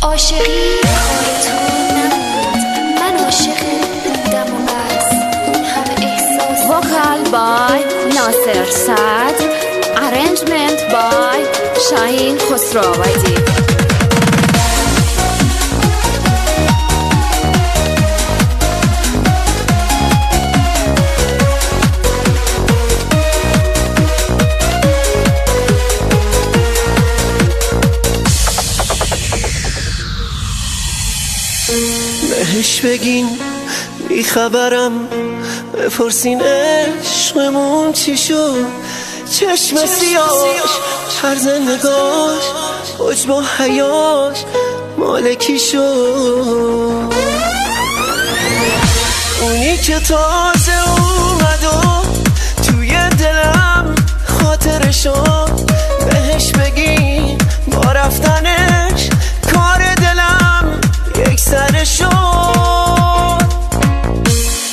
عاشقی کار تو نبود، من عاشق بودم و بس. اون همه احساس. وکال بای ناصر صدر، ارنجمنت بای شاهین خسروآبادی. بهش بگین بیخبرم، بپرسین عشقمون چی شد. چشم سیاش، طرز نگاش، حجب و حیاش مالکی شد. اونی که تازه اومد و توی دلم خاطره شد. بهش بگین با رفتنش کار دلم یک سر شد.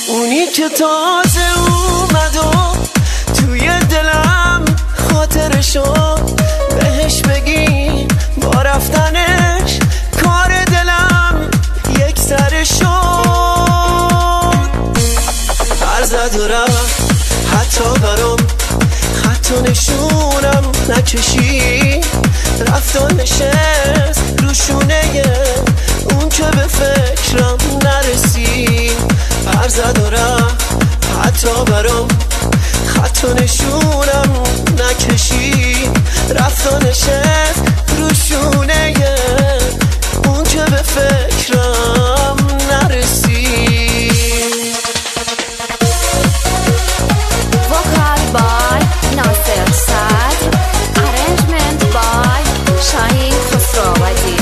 اونی که تازه اومد و توی دلم خاطره شد. بهش بگین با رفتنش کار دلم یک سر شد. هر زد و رفت حتی برام خط و نشونم نکشی. رفت و نشست روشونه اون که به فکرم نرسید. هر زد و رفت حتی برام خط و نشونم نکشید. رفت و نشست روشونه اون که به فکرم نرسید. وکال بای ناصر صدر، ارنجمنت بای شاهین خسروآبادی.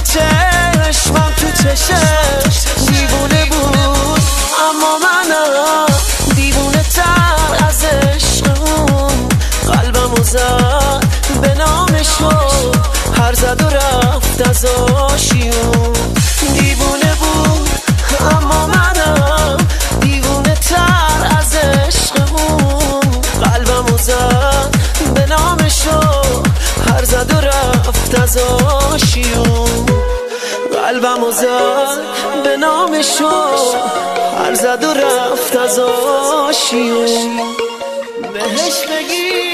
چشمم تو چشش دیوونه بود، اما منم دیوونه تر از عشقمون. قلبمو زد به نامشو، هر زد و رفت از آشیون. دیوونه بود اما منم دیوونه تر از عشقمون. قلبمو زد به نامشو، هر زد و رفت از آشیون. قلبمو زد به نامشو، هر زد و رفت از آشیون. بهش بگی